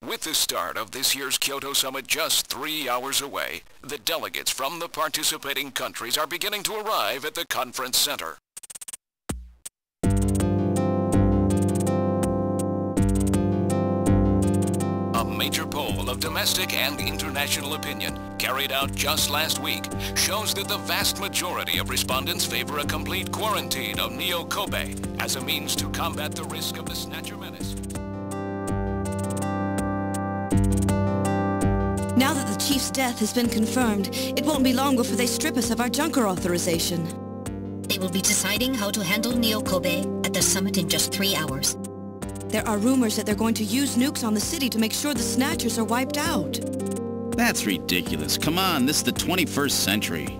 With the start of this year's Kyoto Summit just 3 hours away, the delegates from the participating countries are beginning to arrive at the conference center. A major poll of domestic and international opinion, carried out just last week, shows that the vast majority of respondents favor a complete quarantine of Neo-Kobe as a means to combat the risk of the Snatcher menace. Now that the Chief's death has been confirmed, it won't be long before they strip us of our junker authorization. They will be deciding how to handle Neo-Kobe at the summit in just 3 hours. There are rumors that they're going to use nukes on the city to make sure the Snatchers are wiped out. That's ridiculous. Come on, this is the 21st century.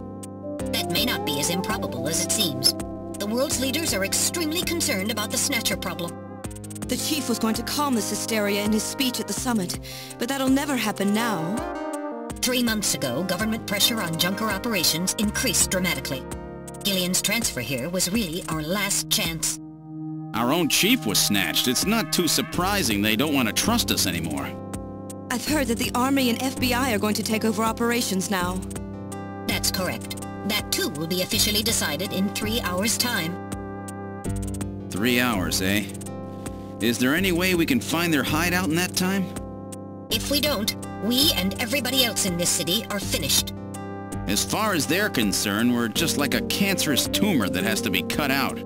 That may not be as improbable as it seems. The world's leaders are extremely concerned about the Snatcher problem. The Chief was going to calm this hysteria in his speech at the summit, but that'll never happen now. 3 months ago, government pressure on junker operations increased dramatically. Gillian's transfer here was really our last chance. Our own chief was snatched. It's not too surprising they don't want to trust us anymore. I've heard that the Army and FBI are going to take over operations now. That's correct. That too will be officially decided in 3 hours' time. 3 hours, eh? Is there any way we can find their hideout in that time? If we don't, we and everybody else in this city are finished. As far as they're concerned, we're just like a cancerous tumor that has to be cut out.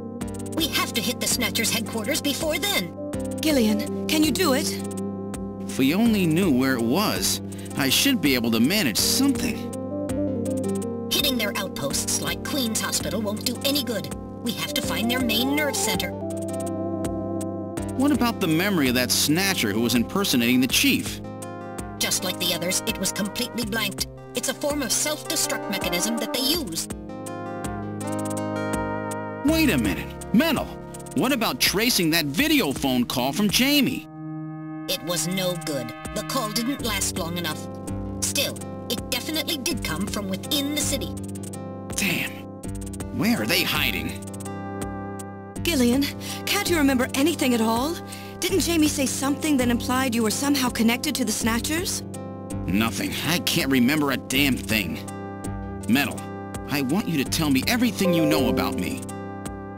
We have to hit the Snatcher's headquarters before then. Gillian, can you do it? If we only knew where it was, I should be able to manage something. Hitting their outposts like Queen's Hospital won't do any good. We have to find their main nerve center. What about the memory of that Snatcher who was impersonating the Chief? Just like the others, it was completely blanked. It's a form of self-destruct mechanism that they use. Wait a minute. Metal, what about tracing that video phone call from Jamie? It was no good. The call didn't last long enough. Still, it definitely did come from within the city. Damn. Where are they hiding? Gillian, can't you remember anything at all? Didn't Jamie say something that implied you were somehow connected to the Snatchers? Nothing. I can't remember a damn thing. Metal, I want you to tell me everything you know about me.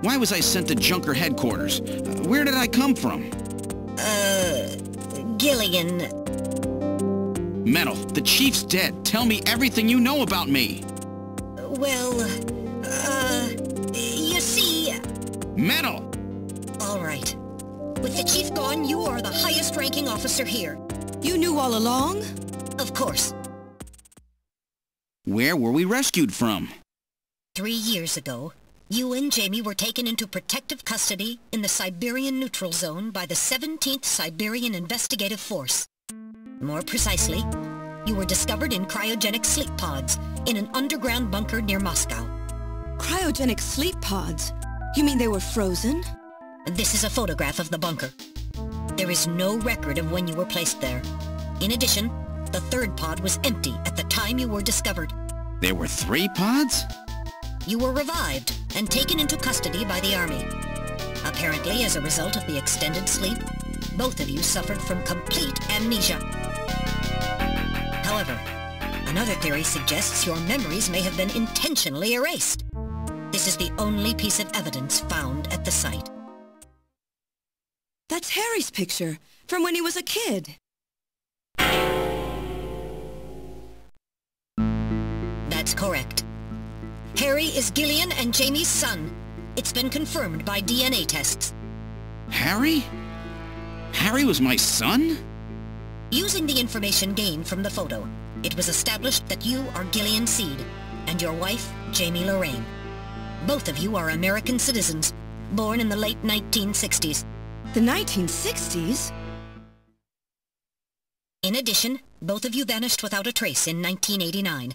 Why was I sent to Junker headquarters? Where did I come from? Gillian... Metal, the Chief's dead. Tell me everything you know about me. Well, you see... Metal! All right. With the Chief gone, you are the highest-ranking officer here. You knew all along? Of course. Where were we rescued from? 3 years ago, you and Jamie were taken into protective custody in the Siberian Neutral Zone by the 17th Siberian Investigative Force. More precisely, you were discovered in cryogenic sleep pods in an underground bunker near Moscow. Cryogenic sleep pods? You mean they were frozen? This is a photograph of the bunker. There is no record of when you were placed there. In addition, the third pod was empty at the time you were discovered. There were 3 pods? You were revived and taken into custody by the Army. Apparently, as a result of the extended sleep, both of you suffered from complete amnesia. However, another theory suggests your memories may have been intentionally erased. This is the only piece of evidence found at the site. That's Harry's picture, from when he was a kid. That's correct. Harry is Gillian and Jamie's son. It's been confirmed by DNA tests. Harry? Harry was my son? Using the information gained from the photo, it was established that you are Gillian Seed and your wife, Jamie Lorraine. Both of you are American citizens, born in the late 1960s. The 1960s? In addition, both of you vanished without a trace in 1989.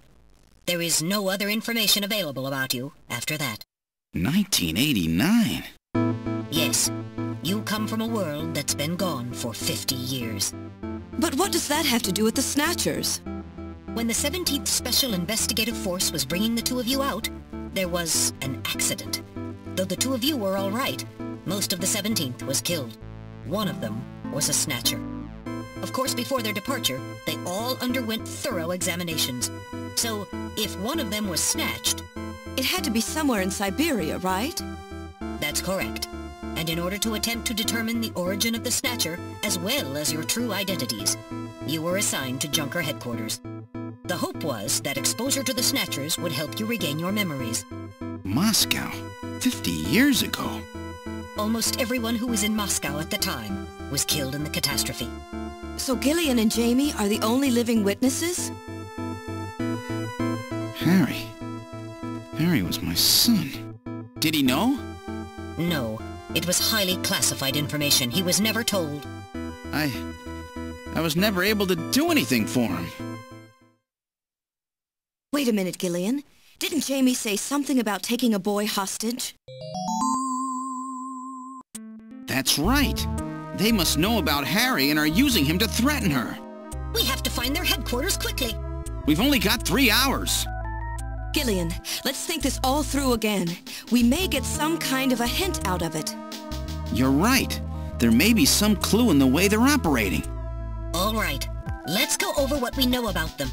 There is no other information available about you after that. 1989? Yes. You come from a world that's been gone for 50 years. But what does that have to do with the Snatchers? When the 17th Special Investigative Force was bringing the two of you out, there was an accident. Though the two of you were all right, most of the 17th was killed. One of them was a Snatcher. Of course, before their departure, they all underwent thorough examinations. So, if one of them was snatched... It had to be somewhere in Siberia, right? That's correct. And in order to attempt to determine the origin of the Snatcher, as well as your true identities, you were assigned to Junker headquarters. The hope was that exposure to the Snatchers would help you regain your memories. Moscow? 50 years ago? Almost everyone who was in Moscow at the time was killed in the catastrophe. So Gillian and Jamie are the only living witnesses? Harry was my son. Did he know? No. It was highly classified information. He was never told. I was never able to do anything for him. Wait a minute, Gillian. Didn't Jamie say something about taking a boy hostage? That's right. They must know about Harry and are using him to threaten her. We have to find their headquarters quickly. We've only got 3 hours. Gillian, let's think this all through again. We may get some kind of a hint out of it. You're right. There may be some clue in the way they're operating. All right. Let's go over what we know about them.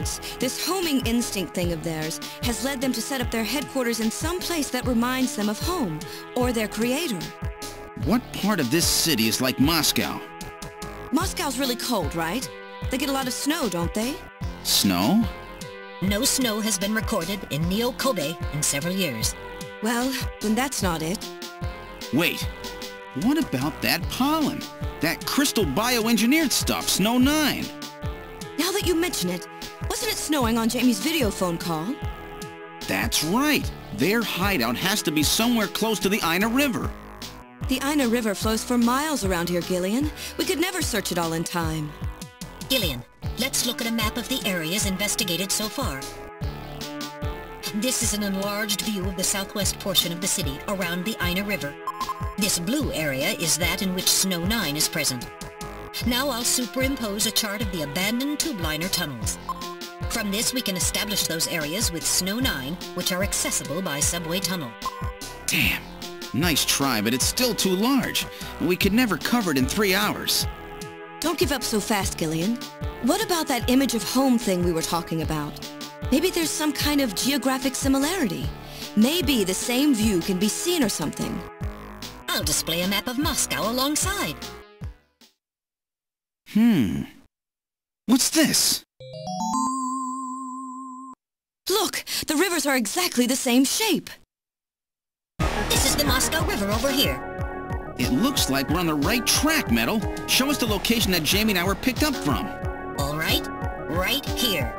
words, this homing instinct thing of theirs has led them to set up their headquarters in some place that reminds them of home, or their creator. What part of this city is like Moscow? Moscow's really cold, right? They get a lot of snow, don't they? Snow? No snow has been recorded in Neo Kobe in several years. Well, then that's not it. Wait, what about that pollen? That crystal bioengineered stuff, Snow 9. Now that you mention it, wasn't it snowing on Jamie's video phone call? That's right. Their hideout has to be somewhere close to the Ina River. The Ina River flows for miles around here, Gillian. We could never search it all in time. Gillian, let's look at a map of the areas investigated so far. This is an enlarged view of the southwest portion of the city around the Ina River. This blue area is that in which Snow 9 is present. Now I'll superimpose a chart of the abandoned tube liner tunnels. From this we can establish those areas with Snow 9, which are accessible by subway tunnel. Damn. Nice try, but it's still too large. We could never cover it in 3 hours. Don't give up so fast, Gillian. What about that image of home thing we were talking about? Maybe there's some kind of geographic similarity. Maybe the same view can be seen or something. I'll display a map of Moscow alongside. What's this? Look! The rivers are exactly the same shape! This is the Moscow River over here. It looks like we're on the right track, Metal. Show us the location that Jamie and I were picked up from. All right, right here.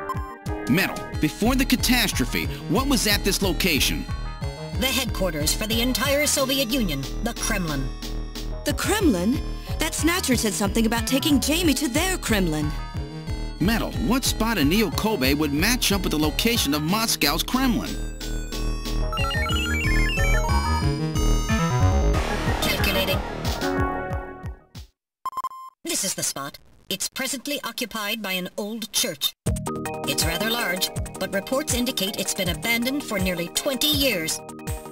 Metal, before the catastrophe, what was at this location? The headquarters for the entire Soviet Union, the Kremlin. The Kremlin? That Snatcher said something about taking Jamie to their Kremlin. Metal, what spot in Neo Kobe would match up with the location of Moscow's Kremlin? Calculating. This is the spot. It's presently occupied by an old church. It's rather large, but reports indicate it's been abandoned for nearly 20 years.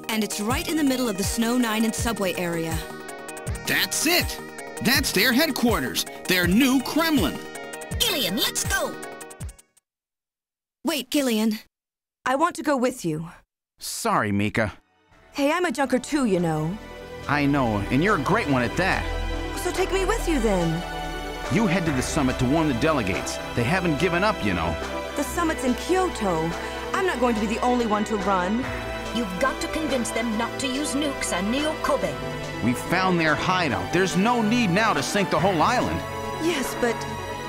And it's right in the middle of the Snow 9 and subway area. That's it! That's their headquarters, their new Kremlin. Gillian, let's go! Wait, Gillian. I want to go with you. Sorry, Mika. Hey, I'm a junker too, you know. I know, and you're a great one at that. So take me with you then. You head to the summit to warn the delegates. They haven't given up, you know. The summit's in Kyoto. I'm not going to be the only one to run. You've got to convince them not to use nukes on Neo Kobe. We found their hideout. There's no need now to sink the whole island. Yes, but...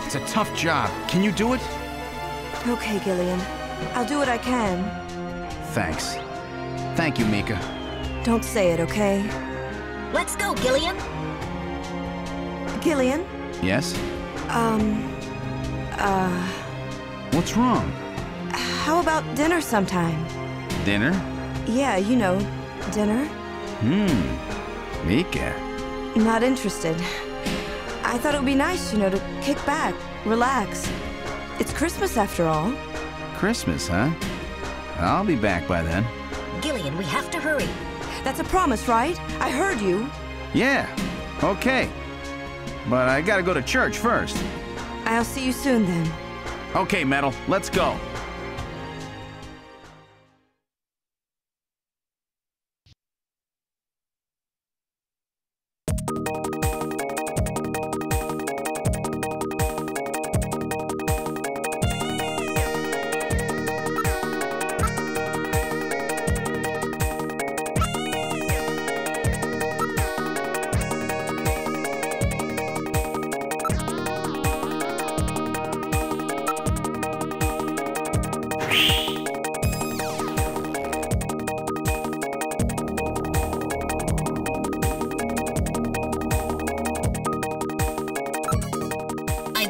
It's a tough job. Can you do it? Okay, Gillian. I'll do what I can. Thanks. Thank you, Mika. Don't say it, okay? Let's go, Gillian! Gillian? Yes? What's wrong? How about dinner sometime? Dinner? Yeah, you know, dinner. Mika. Not interested. I thought it would be nice, you know, to kick back, relax. It's Christmas after all. Christmas, huh? I'll be back by then. Gillian, we have to hurry. That's a promise, right? I heard you. Yeah, okay. But I gotta go to church first. I'll see you soon then. Okay, Metal, let's go.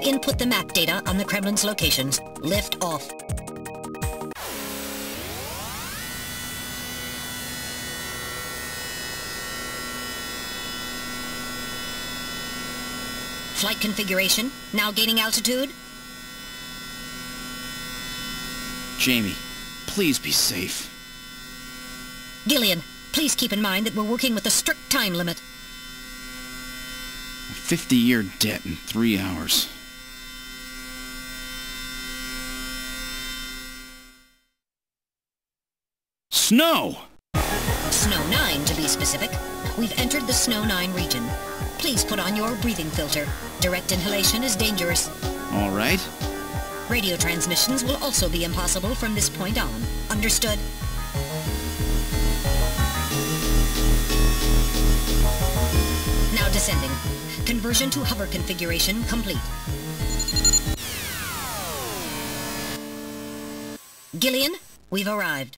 Input the map data on the Kremlin's locations. Lift off. Flight configuration. Now gaining altitude. Jamie, please be safe. Gillian, please keep in mind that we're working with a strict time limit. A 50-year debt in 3 hours. Snow! Snow 9, to be specific. We've entered the Snow 9 region. Please put on your breathing filter. Direct inhalation is dangerous. All right. Radio transmissions will also be impossible from this point on. Understood? Now descending. Conversion to hover configuration complete. Gillian, we've arrived.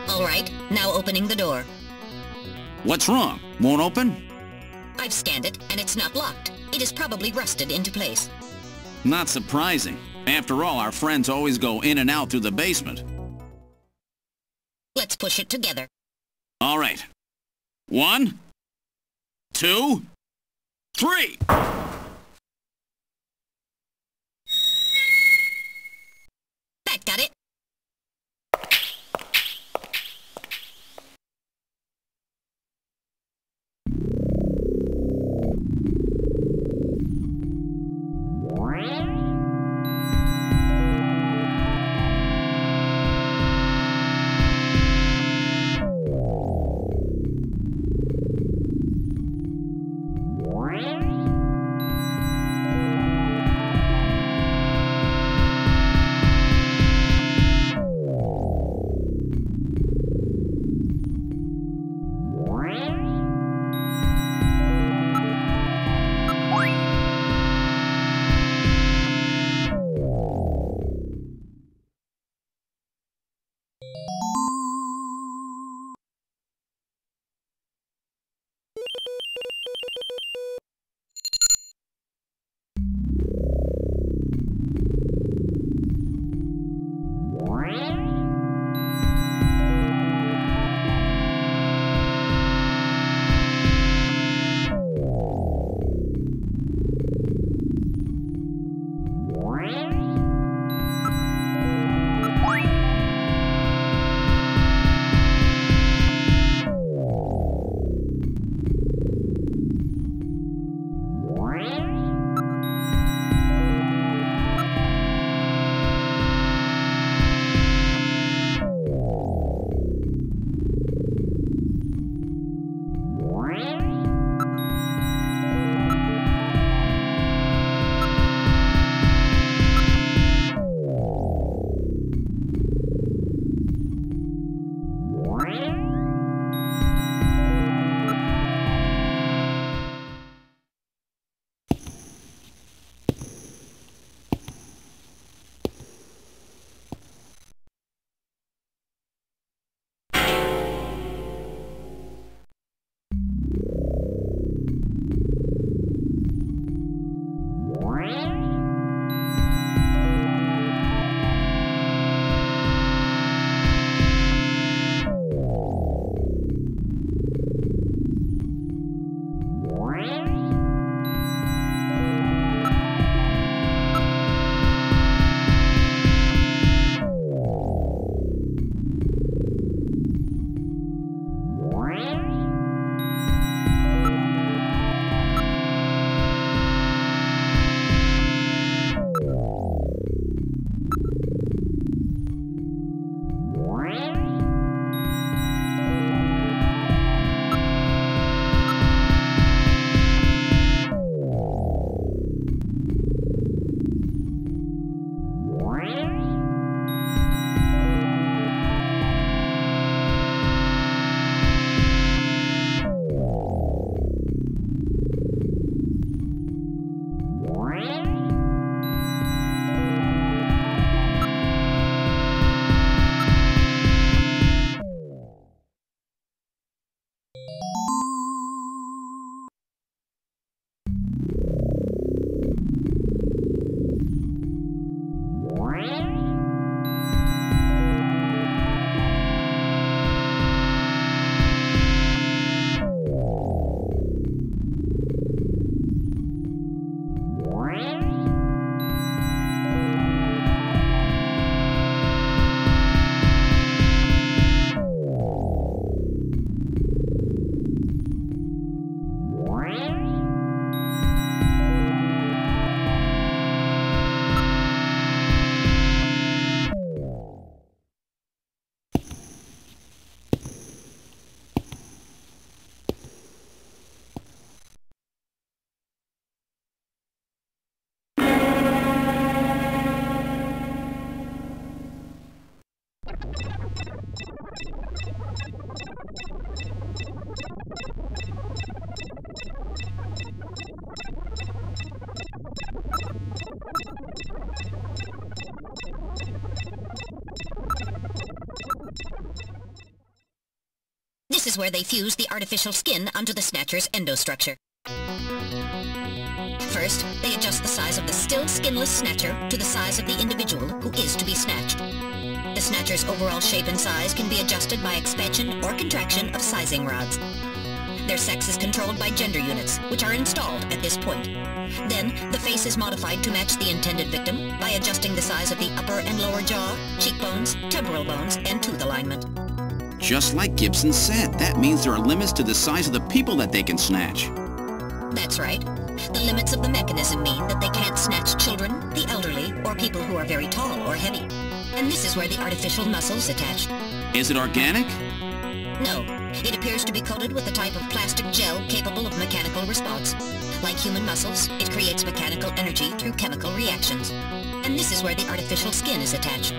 All right, now opening the door. What's wrong? Won't open? I've scanned it, and it's not locked. It is probably rusted into place. Not surprising. After all, our friends always go in and out through the basement. Let's push it together. All right. 1, 2, 3! That got it. is where they fuse the artificial skin onto the Snatcher's endostructure. First, they adjust the size of the still skinless Snatcher to the size of the individual who is to be snatched. The Snatcher's overall shape and size can be adjusted by expansion or contraction of sizing rods. Their sex is controlled by gender units, which are installed at this point. Then, the face is modified to match the intended victim by adjusting the size of the upper and lower jaw, cheekbones, temporal bones, and tooth alignment. Just like Gibson said, that means there are limits to the size of the people that they can snatch. That's right. The limits of the mechanism mean that they can't snatch children, the elderly, or people who are very tall or heavy. And this is where the artificial muscles attach. Is it organic? No. It appears to be coated with a type of plastic gel capable of mechanical response. Like human muscles, it creates mechanical energy through chemical reactions. And this is where the artificial skin is attached.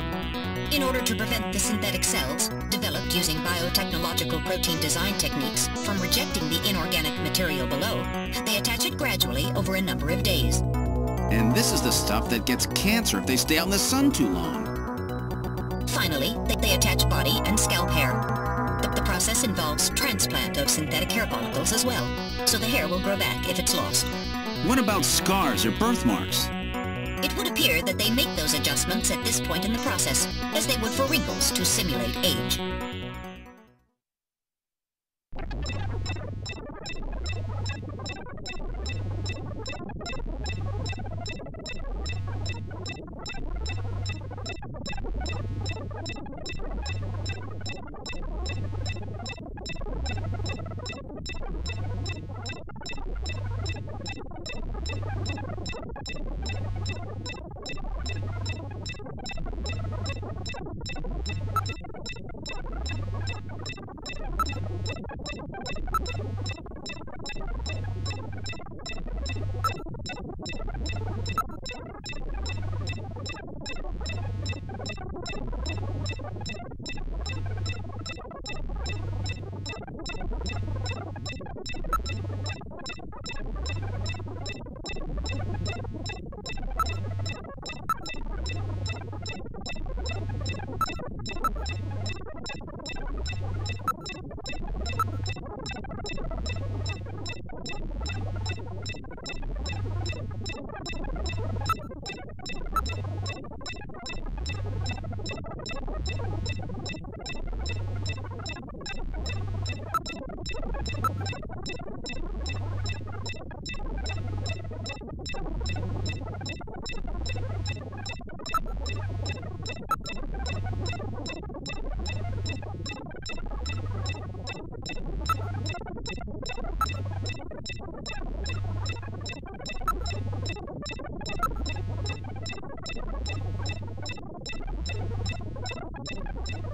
In order to prevent the synthetic cells, developed using biotechnological protein design techniques, from rejecting the inorganic material below, they attach it gradually over a number of days. And this is the stuff that gets cancer if they stay out in the sun too long. Finally, they attach body and scalp hair. The process involves transplant of synthetic hair follicles as well, so the hair will grow back if it's lost. What about scars or birthmarks? It would appear that they make those adjustments at this point in the process, as they would for wrinkles to simulate age.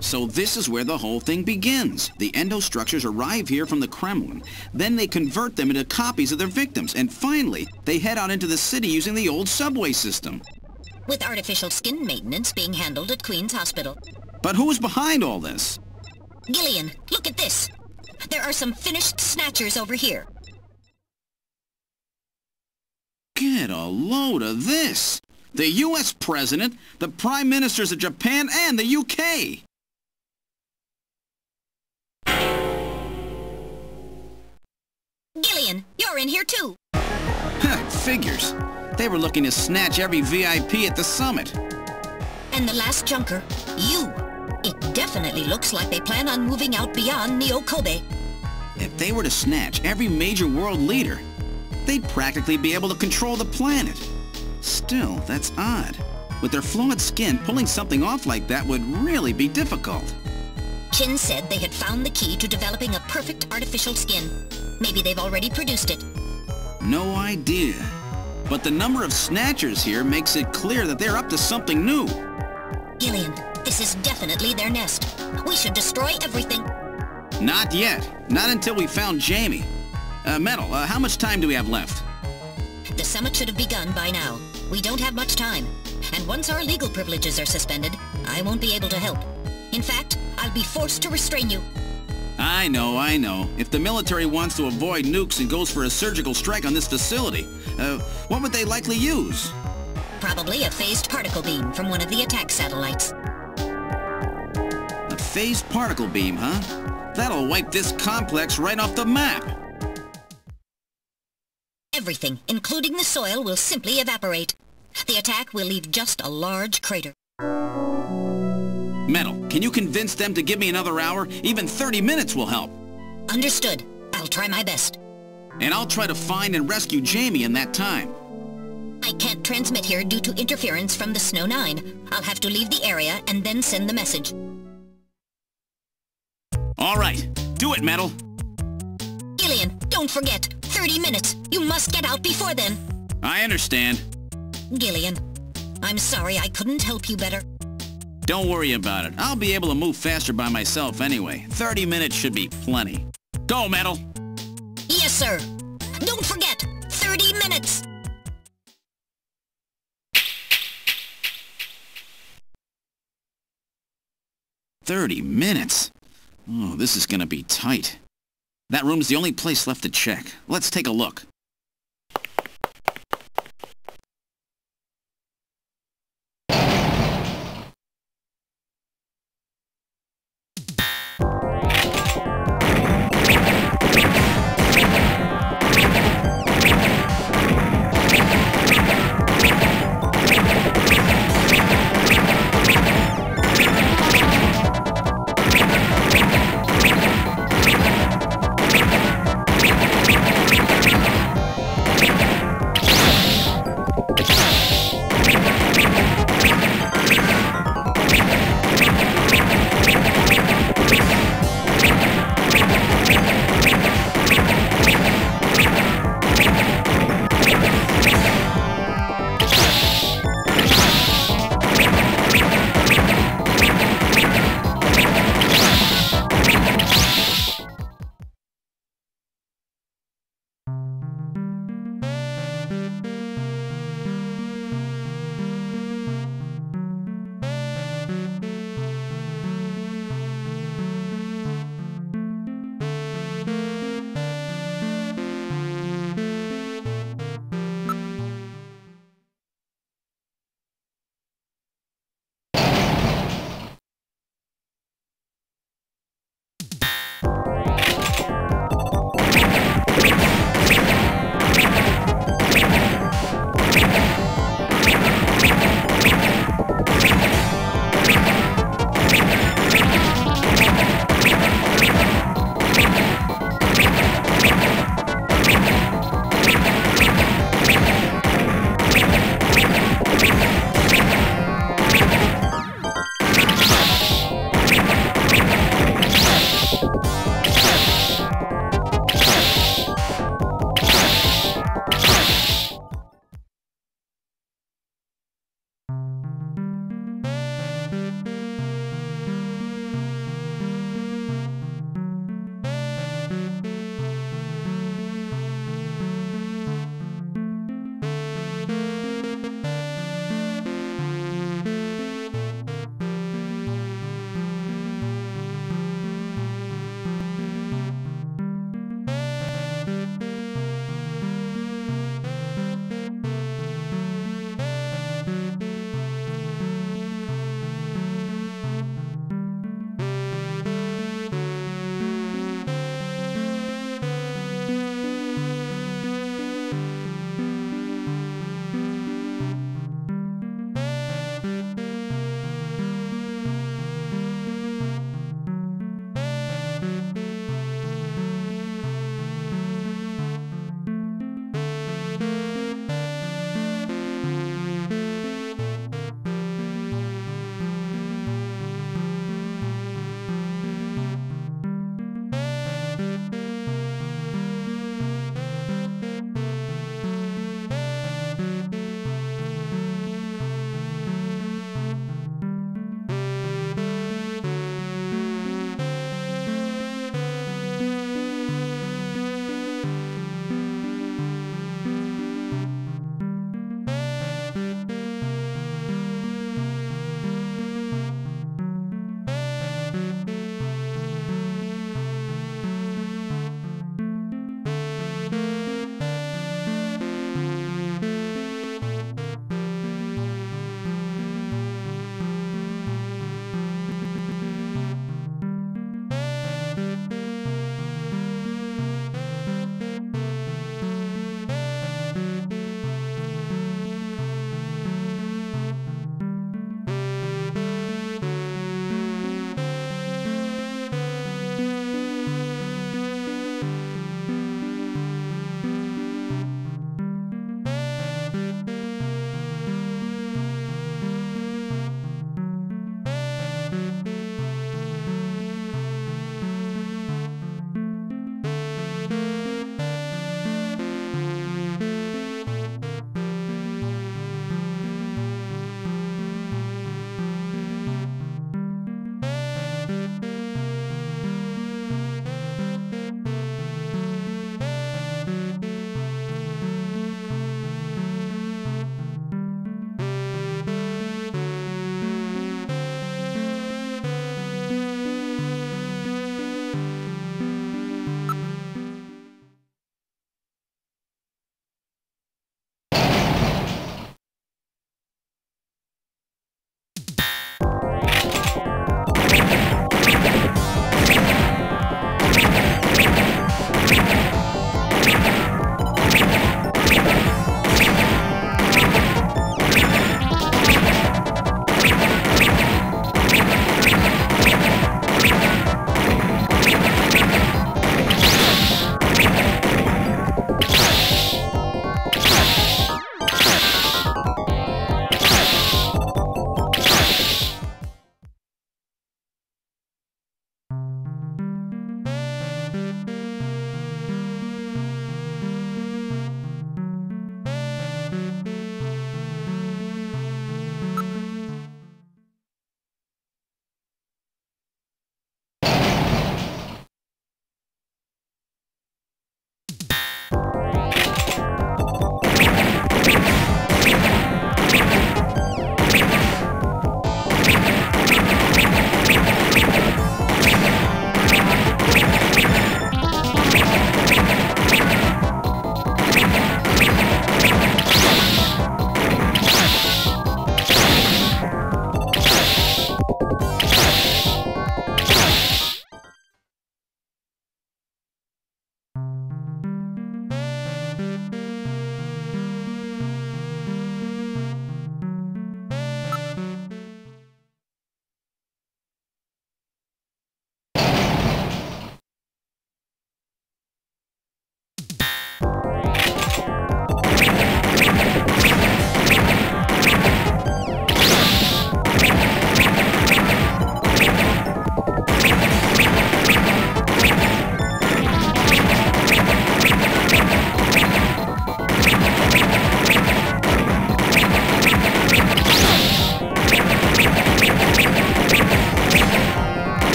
So this is where the whole thing begins. The endostructures arrive here from the Kremlin. Then they convert them into copies of their victims. And finally, they head out into the city using the old subway system. With artificial skin maintenance being handled at Queen's Hospital. But who's behind all this? Gillian, look at this. There are some finished Snatchers over here. Get a load of this. The U.S. President, the Prime Ministers of Japan, and the U.K. Gillian, you're in here too. Figures. They were looking to snatch every VIP at the summit. And the last junker, you. It definitely looks like they plan on moving out beyond Neo-Kobe. If they were to snatch every major world leader, they'd practically be able to control the planet. Still, that's odd. With their flawed skin, pulling something off like that would really be difficult. Chin said they had found the key to developing a perfect artificial skin. Maybe they've already produced it. No idea. But the number of Snatchers here makes it clear that they're up to something new. Gillian, this is definitely their nest. We should destroy everything. Not yet. Not until we found Jamie. Metal, how much time do we have left? The summit should have begun by now. We don't have much time. And once our legal privileges are suspended, I won't be able to help. In fact, I'll be forced to restrain you. I know. If the military wants to avoid nukes and goes for a surgical strike on this facility, what would they likely use? Probably a phased particle beam from one of the attack satellites. A Phased particle beam, huh? That'll wipe this complex right off the map. Everything, including the soil, will simply evaporate. The attack will leave just a large crater. Metal, can you convince them to give me another hour? Even 30 minutes will help. Understood. I'll try my best. And I'll try to find and rescue Jamie in that time. I can't transmit here due to interference from the Snow 9. I'll have to leave the area and then send the message. All right. Do it, Metal. Gillian, don't forget. 30 minutes. You must get out before then. I understand. Gillian, I'm sorry I couldn't help you better. Don't worry about it. I'll be able to move faster by myself anyway. 30 minutes should be plenty. Go, Metal! Yes, sir. Don't forget, 30 minutes! "30 minutes? Oh, this is gonna be tight. That room's the only place left to check. Let's take a look.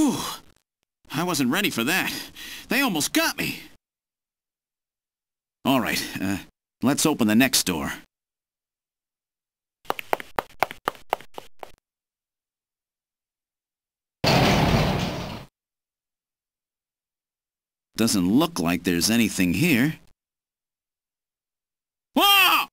Whew. I wasn't ready for that. They almost got me. All right, let's open the next door. Doesn't look like there's anything here. Whoa!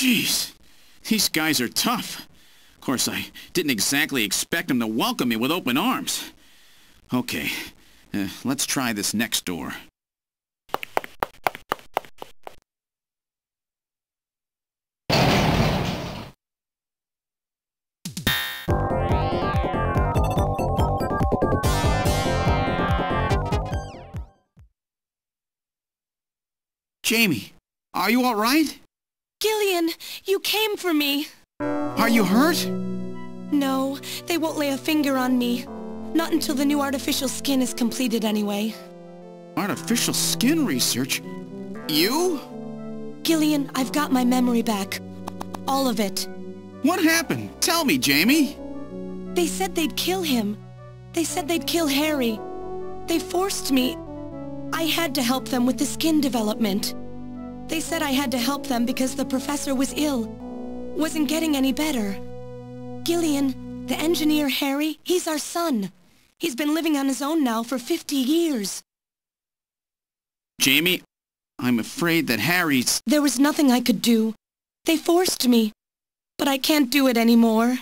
Jeez, these guys are tough. Of course, I didn't exactly expect them to welcome me with open arms. Okay, let's try this next door. Jamie, are you all right? Gillian, you came for me. Are you hurt? No, they won't lay a finger on me. Not until the new artificial skin is completed anyway. Artificial skin research? You? Gillian, I've got my memory back. All of it. What happened? Tell me, Jamie. They said they'd kill him. They said they'd kill Harry. They forced me. I had to help them with the skin development. They said I had to help them because the professor was ill. Wasn't getting any better. Gillian, the engineer Harry, he's our son. He's been living on his own now for 50 years. Jamie, I'm afraid that Harry's... There was nothing I could do. They forced me. But I can't do it anymore.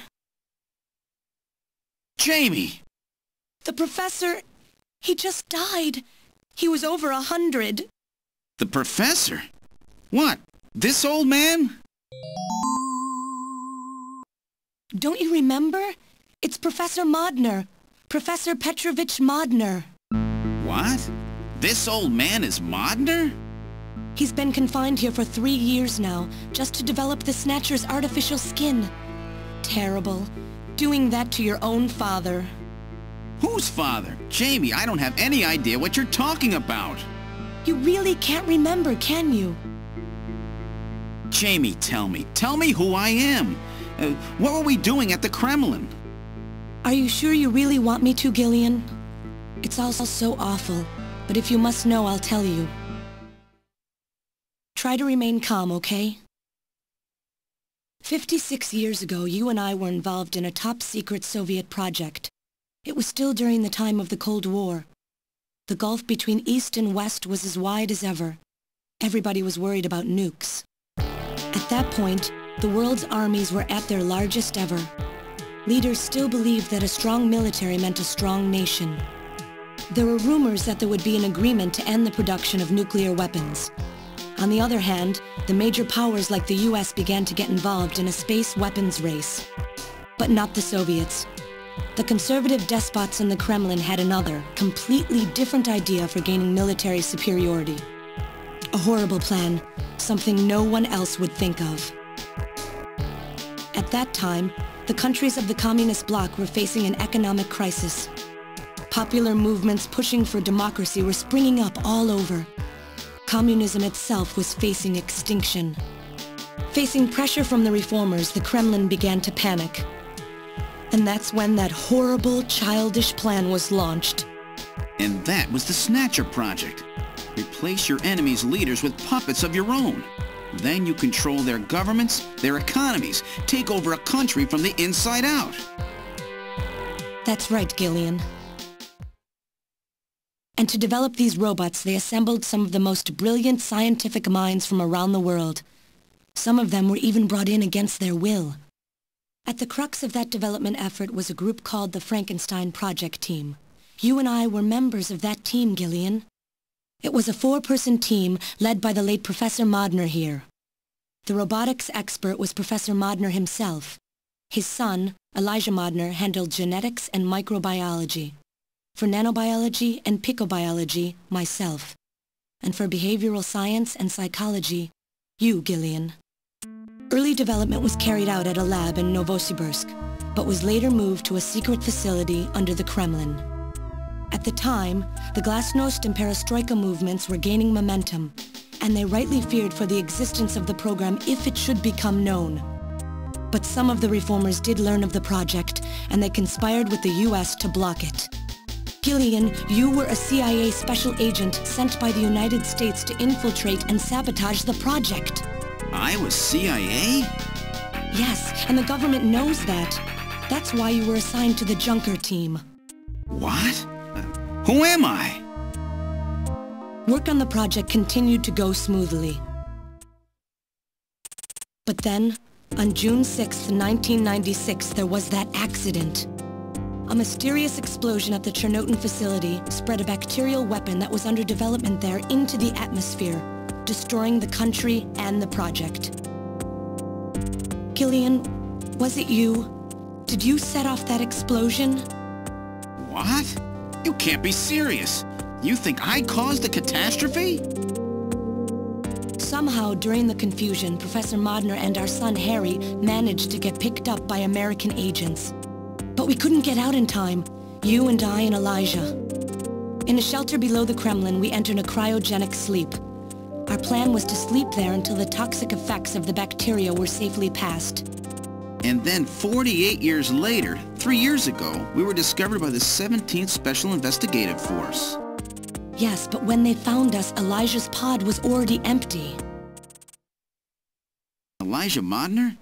Jamie! The professor, he just died. He was over 100. The professor? What? This old man? Don't you remember? It's Professor Modner. Professor Petrovich Modner. What? This old man is Modner? He's been confined here for 3 years now, just to develop the Snatcher's artificial skin. Terrible. Doing that to your own father. Whose father? Jamie, I don't have any idea what you're talking about. You really can't remember, can you? Jamie, tell me. Tell me who I am. What were we doing at the Kremlin? Are you sure you really want me to, Gillian? It's all so awful, but if you must know, I'll tell you. Try to remain calm, okay? 56 years ago, you and I were involved in a top-secret Soviet project. It was still during the time of the Cold War. The gulf between East and West was as wide as ever. Everybody was worried about nukes. At that point, the world's armies were at their largest ever. Leaders still believed that a strong military meant a strong nation. There were rumors that there would be an agreement to end the production of nuclear weapons. On the other hand, the major powers like the US began to get involved in a space weapons race. But not the Soviets. The conservative despots in the Kremlin had another, completely different idea for gaining military superiority. A horrible plan, something no one else would think of. At that time, the countries of the communist bloc were facing an economic crisis. Popular movements pushing for democracy were springing up all over. Communism itself was facing extinction. Facing pressure from the reformers, the Kremlin began to panic. And that's when that horrible, childish plan was launched. And that was the Snatcher project. Replace your enemy's leaders with puppets of your own. Then you control their governments, their economies, take over a country from the inside out. That's right, Gillian. And to develop these robots, they assembled some of the most brilliant scientific minds from around the world. Some of them were even brought in against their will. At the crux of that development effort was a group called the Frankenstein Project Team. You and I were members of that team, Gillian. It was a 4-person team led by the late Professor Modner here. The robotics expert was Professor Modner himself. His son, Elijah Modner, handled genetics and microbiology. For nanobiology and picobiology, myself. And for behavioral science and psychology, you, Gillian. Early development was carried out at a lab in Novosibirsk, but was later moved to a secret facility under the Kremlin. At the time, the Glasnost and Perestroika movements were gaining momentum, and they rightly feared for the existence of the program if it should become known. But some of the reformers did learn of the project, and they conspired with the US to block it. Gillian, you were a CIA special agent sent by the United States to infiltrate and sabotage the project. I was CIA? Yes, and the government knows that. That's why you were assigned to the Junker team. What? Who am I? Work on the project continued to go smoothly. But then, on June 6, 1996, there was that accident. A mysterious explosion at the Chernobyl facility spread a bacterial weapon that was under development there into the atmosphere, destroying the country and the project. Gillian, was it you? Did you set off that explosion? What? You can't be serious. You think I caused the catastrophe? Somehow, during the confusion, Professor Modner and our son Harry managed to get picked up by American agents. But we couldn't get out in time, you and I and Elijah. In a shelter below the Kremlin, we entered a cryogenic sleep. Our plan was to sleep there until the toxic effects of the bacteria were safely passed. And then 48 years later, 3 years ago, we were discovered by the 17th Special Investigative Force. Yes, but when they found us, Elijah's pod was already empty. Elijah Modner?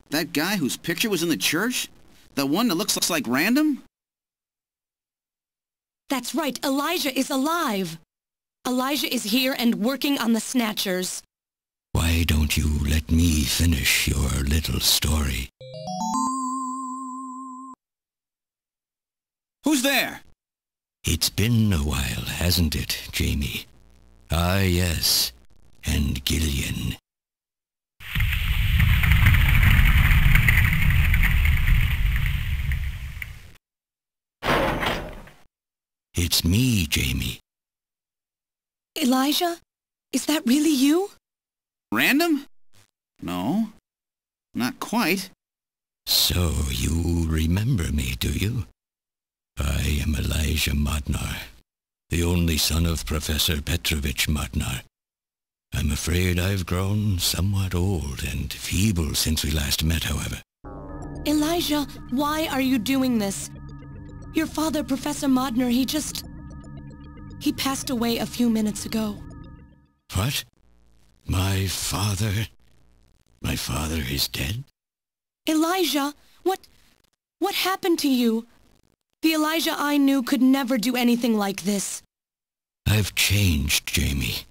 That guy whose picture was in the church? The one that looks like random? That's right, Elijah is alive! Elijah is here and working on the Snatchers. Why don't you let me finish your little story? Who's there? It's been a while, hasn't it, Jamie? Ah, yes. And Gillian. It's me, Jamie. Elijah? Is that really you? Random? No, not quite. So you remember me, do you? I am Elijah Modnar, the only son of Professor Petrovich Modnar. I'm afraid I've grown somewhat old and feeble since we last met, however. Elijah, why are you doing this? Your father, Professor Modner, he passed away a few minutes ago. What? My father? My father is dead? Elijah, what happened to you? The Elijah I knew could never do anything like this. I've changed, Jamie.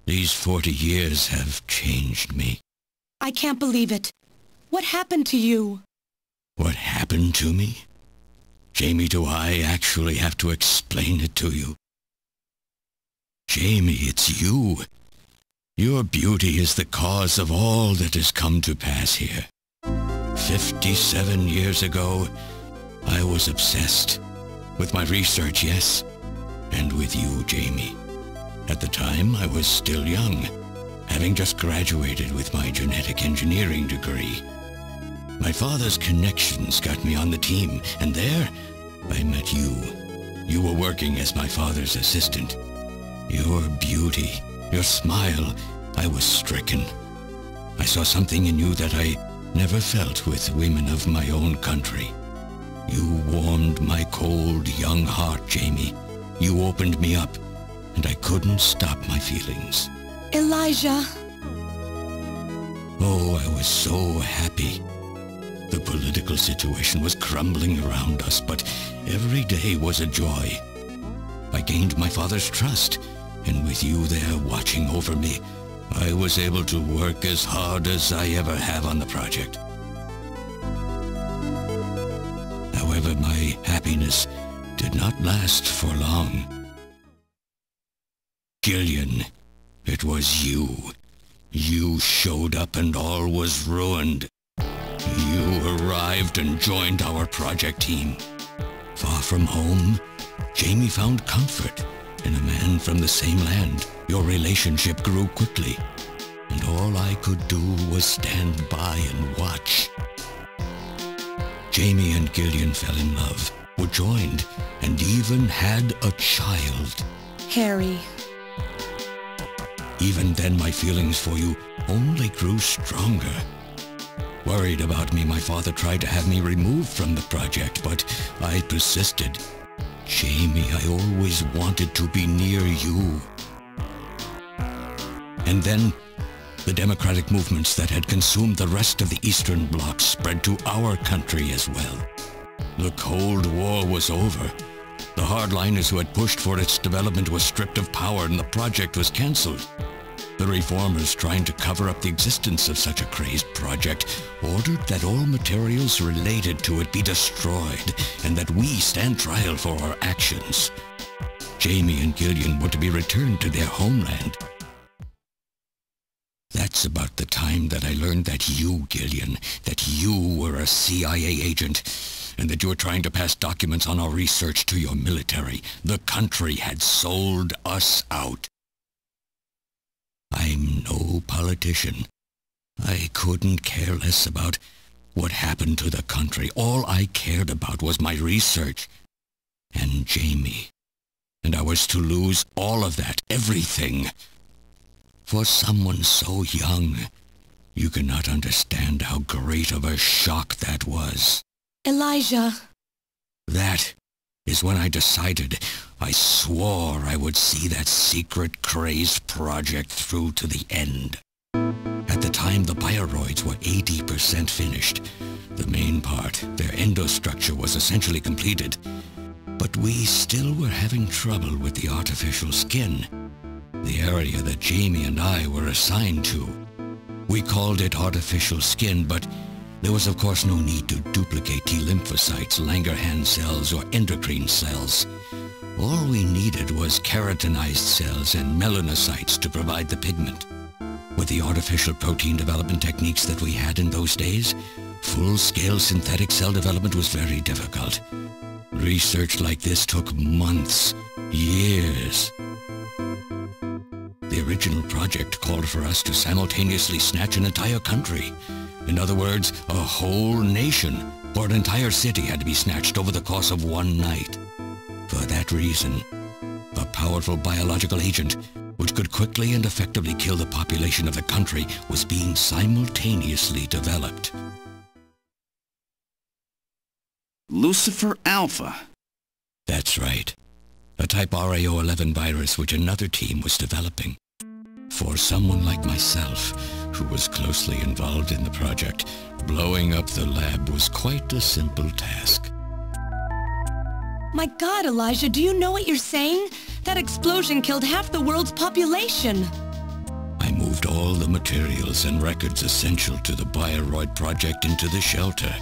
These 40 years have changed me. I can't believe it. What happened to you? What happened to me? Jamie, do I actually have to explain it to you? Jamie, it's you. Your beauty is the cause of all that has come to pass here. 57 years ago, I was obsessed. With my research, yes. And with you, Jamie. At the time, I was still young, having just graduated with my genetic engineering degree. My father's connections got me on the team, and there, I met you. You were working as my father's assistant. Your beauty, your smile, I was stricken. I saw something in you that I never felt with women of my own country. You warmed my cold, young heart, Jamie. You opened me up, and I couldn't stop my feelings. Elijah! Oh, I was so happy. The political situation was crumbling around us, but every day was a joy. I gained my father's trust, and with you there watching over me, I was able to work as hard as I ever have on the project. However, my happiness did not last for long. Gillian, it was you. You showed up and all was ruined. You arrived and joined our project team. Far from home, Jamie found comfort in a man from the same land. Your relationship grew quickly, and all I could do was stand by and watch. Jamie and Gillian fell in love, were joined, and even had a child. Harry. Even then, my feelings for you only grew stronger. Worried about me, my father tried to have me removed from the project, but I persisted. Jamie, I always wanted to be near you. And then, the democratic movements that had consumed the rest of the Eastern Bloc spread to our country as well. The Cold War was over. The hardliners who had pushed for its development were stripped of power and the project was cancelled. The reformers, trying to cover up the existence of such a crazed project, ordered that all materials related to it be destroyed, and that we stand trial for our actions. Jamie and Gillian were to be returned to their homeland. That's about the time that I learned that you, Gillian, that you were a CIA agent, and that you were trying to pass documents on our research to your military. The country had sold us out. I'm no politician. I couldn't care less about what happened to the country. All I cared about was my research and Jamie. And I was to lose all of that, everything. For someone so young, you cannot understand how great of a shock that was. Elijah. That is when I decided, I swore I would see that secret crazed project through to the end. At the time, the bioroids were 80% finished. The main part, their endostructure, was essentially completed. But we still were having trouble with the artificial skin, the area that Jamie and I were assigned to. We called it artificial skin, but there was of course no need to duplicate T lymphocytes, Langerhans cells, or endocrine cells. All we needed was keratinized cells and melanocytes to provide the pigment. With the artificial protein development techniques that we had in those days, full-scale synthetic cell development was very difficult. Research like this took months, years. The original project called for us to simultaneously snatch an entire country. In other words, a whole nation, or an entire city had to be snatched over the course of one night. For that reason, a powerful biological agent, which could quickly and effectively kill the population of the country, was being simultaneously developed. Lucifer Alpha. That's right. A type RAO11 virus which another team was developing. For someone like myself, who was closely involved in the project, blowing up the lab was quite a simple task. My God, Elijah, do you know what you're saying? That explosion killed half the world's population. I moved all the materials and records essential to the Bioroid project into the shelter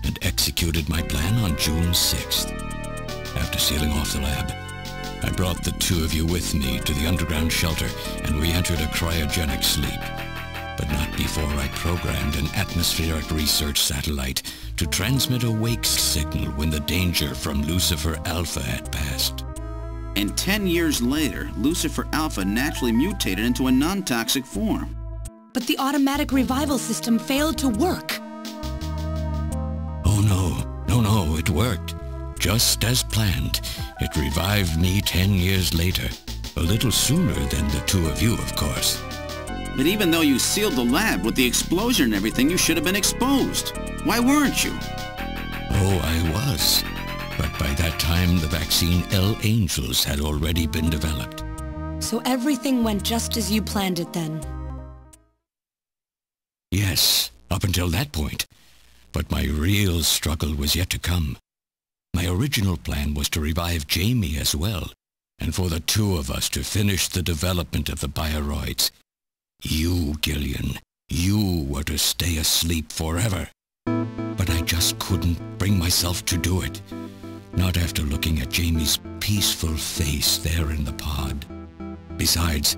and executed my plan on June 6th. After sealing off the lab, I brought the two of you with me to the underground shelter, and we entered a cryogenic sleep. But not before I programmed an atmospheric research satellite to transmit a wake signal when the danger from Lucifer Alpha had passed. And 10 years later, Lucifer Alpha naturally mutated into a non-toxic form. But the automatic revival system failed to work. Oh no, it worked. Just as planned. It revived me 10 years later. A little sooner than the two of you, of course. But even though you sealed the lab with the explosion and everything, you should have been exposed. Why weren't you? Oh, I was. But by that time, the vaccine L Angels had already been developed. So everything went just as you planned it then? Yes, up until that point. But my real struggle was yet to come. My original plan was to revive Jamie as well, and for the two of us to finish the development of the bioroids. You, Gillian, you were to stay asleep forever. But I just couldn't bring myself to do it. Not after looking at Jamie's peaceful face there in the pod. Besides,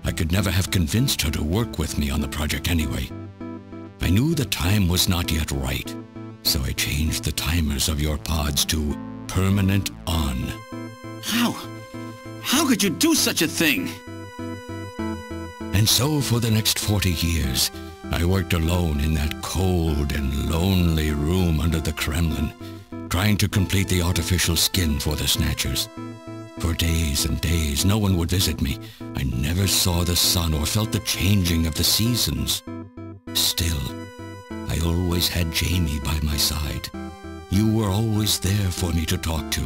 I could never have convinced her to work with me on the project anyway. I knew the time was not yet right, so I changed the timers of your pods to permanent on. How could you do such a thing? And so for the next 40 years, I worked alone in that cold and lonely room under the Kremlin, trying to complete the artificial skin for the Snatchers. For days and days, no one would visit me. I never saw the sun or felt the changing of the seasons. Still, I always had Jamie by my side. You were always there for me to talk to.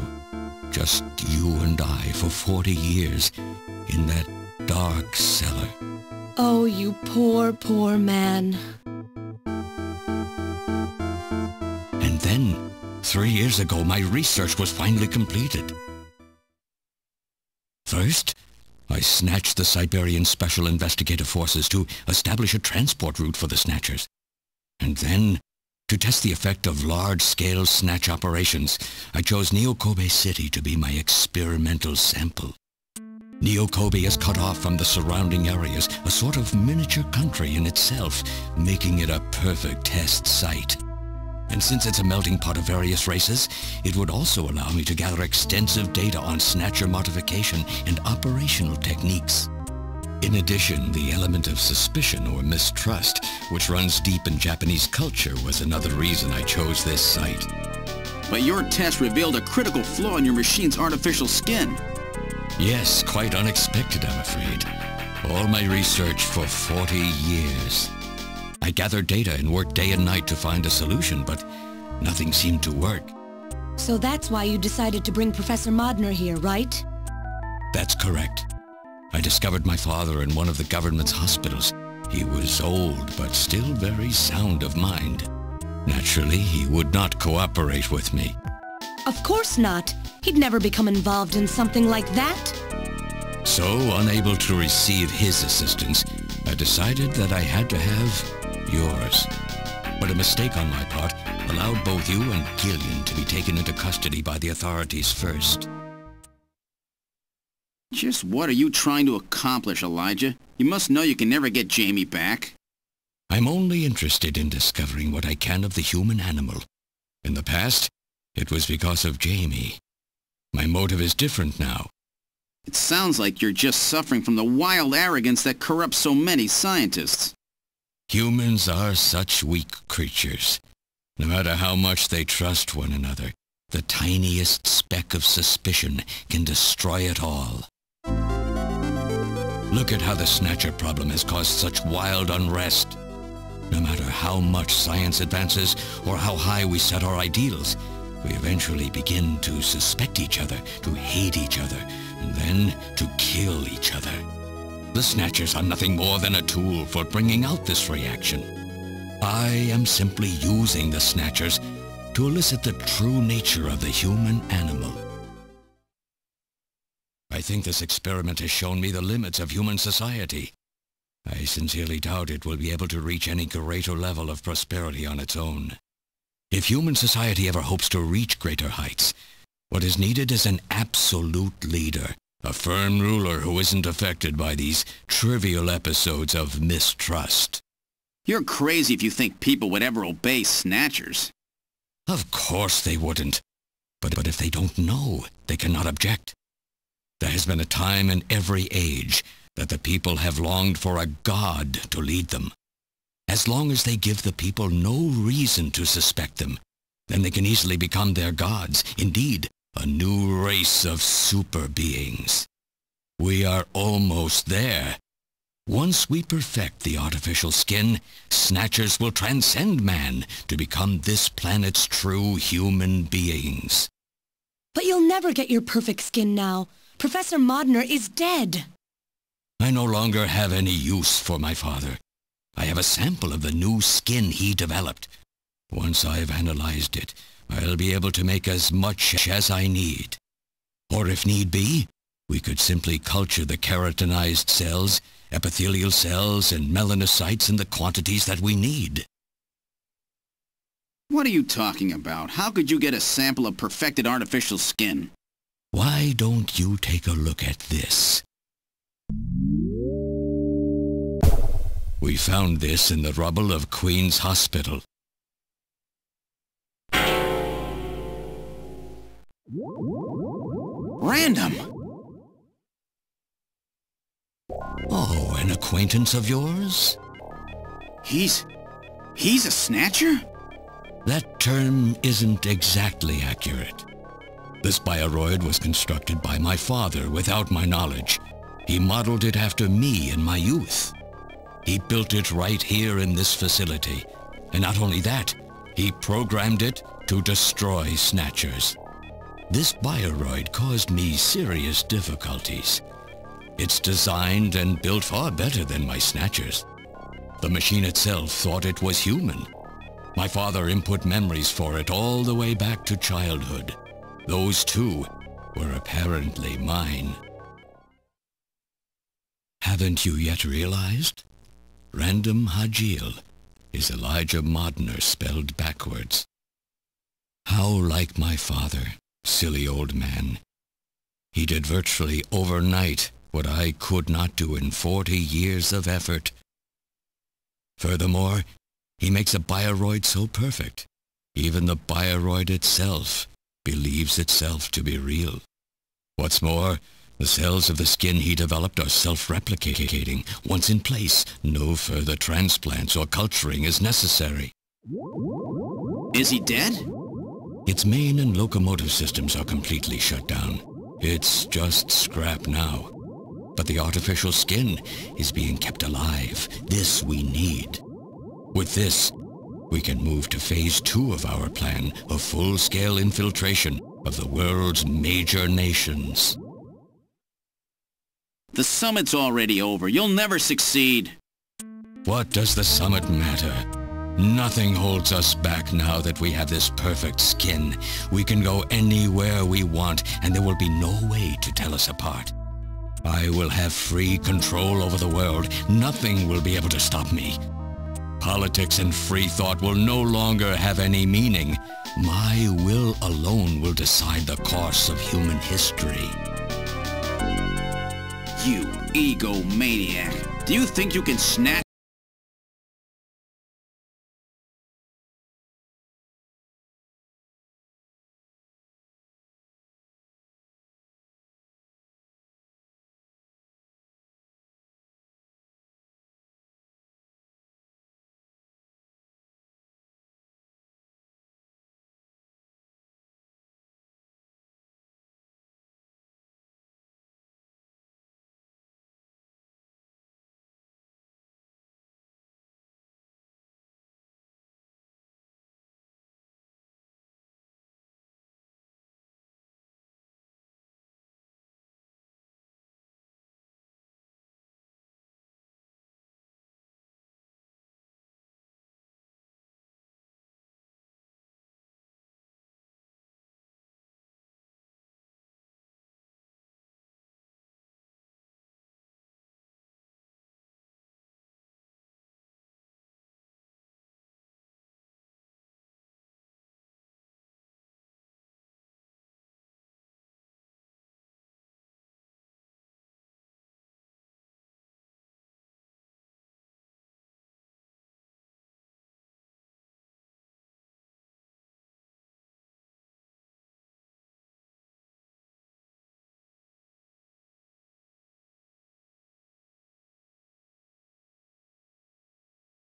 Just you and I for 40 years in that dark cellar. Oh, you poor, poor man. And then, 3 years ago, my research was finally completed. First, I snatched the Siberian Special Investigative Forces to establish a transport route for the Snatchers. And then, to test the effect of large-scale snatch operations, I chose Neo-Kobe City to be my experimental sample. Neo-Kobe is cut off from the surrounding areas, a sort of miniature country in itself, making it a perfect test site. And since it's a melting pot of various races, it would also allow me to gather extensive data on Snatcher modification and operational techniques. In addition, the element of suspicion or mistrust, which runs deep in Japanese culture, was another reason I chose this site. But your test revealed a critical flaw in your machine's artificial skin. Yes, quite unexpected, I'm afraid. All my research for 40 years. I gathered data and worked day and night to find a solution, but nothing seemed to work. So that's why you decided to bring Professor Modner here, right? That's correct. I discovered my father in one of the government's hospitals. He was old, but still very sound of mind. Naturally, he would not cooperate with me. Of course not. He'd never become involved in something like that. So, unable to receive his assistance, I decided that I had to have yours. But a mistake on my part allowed both you and Gillian to be taken into custody by the authorities first. Just what are you trying to accomplish, Elijah? You must know you can never get Jamie back. I'm only interested in discovering what I can of the human animal. In the past, it was because of Jamie. My motive is different now. It sounds like you're just suffering from the wild arrogance that corrupts so many scientists. Humans are such weak creatures. No matter how much they trust one another, the tiniest speck of suspicion can destroy it all. Look at how the Snatcher problem has caused such wild unrest. No matter how much science advances or how high we set our ideals, we eventually begin to suspect each other, to hate each other, and then to kill each other. The Snatchers are nothing more than a tool for bringing out this reaction. I am simply using the Snatchers to elicit the true nature of the human animal. I think this experiment has shown me the limits of human society. I sincerely doubt it will be able to reach any greater level of prosperity on its own. If human society ever hopes to reach greater heights, what is needed is an absolute leader, a firm ruler who isn't affected by these trivial episodes of mistrust. You're crazy if you think people would ever obey Snatchers. Of course they wouldn't. But if they don't know, they cannot object. There has been a time in every age that the people have longed for a god to lead them. As long as they give the people no reason to suspect them, then they can easily become their gods, indeed, a new race of super beings. We are almost there. Once we perfect the artificial skin, Snatchers will transcend man to become this planet's true human beings. But you'll never get your perfect skin now. Professor Modner is dead. I no longer have any use for my father. I have a sample of the new skin he developed. Once I've analyzed it, I'll be able to make as much as I need. Or if need be, we could simply culture the keratinized cells, epithelial cells, and melanocytes in the quantities that we need. What are you talking about? How could you get a sample of perfected artificial skin? Why don't you take a look at this? We found this in the rubble of Queen's Hospital. Random! Oh, an acquaintance of yours? He's a Snatcher? That term isn't exactly accurate. This bioroid was constructed by my father without my knowledge. He modeled it after me in my youth. He built it right here in this facility. And not only that, he programmed it to destroy Snatchers. This bioroid caused me serious difficulties. It's designed and built far better than my Snatchers. The machine itself thought it was human. My father input memories for it all the way back to childhood. Those, too, were apparently mine. Haven't you yet realized? Random Hajil is Elijah Modner spelled backwards. How like my father, silly old man. He did virtually overnight what I could not do in 40 years of effort. Furthermore, he makes a bioroid so perfect, even the bioroid itself believes itself to be real. What's more, the cells of the skin he developed are self-replicating. Once in place, no further transplants or culturing is necessary. Is he dead? Its main and locomotive systems are completely shut down. It's just scrap now. But the artificial skin is being kept alive. This we need. With this, we can move to phase 2 of our plan of full-scale infiltration of the world's major nations. The summit's already over. You'll never succeed. What does the summit matter? Nothing holds us back now that we have this perfect skin. We can go anywhere we want, and there will be no way to tell us apart. I will have free control over the world. Nothing will be able to stop me. Politics and free thought will no longer have any meaning. My will alone will decide the course of human history. You egomaniac. Do you think you can snatch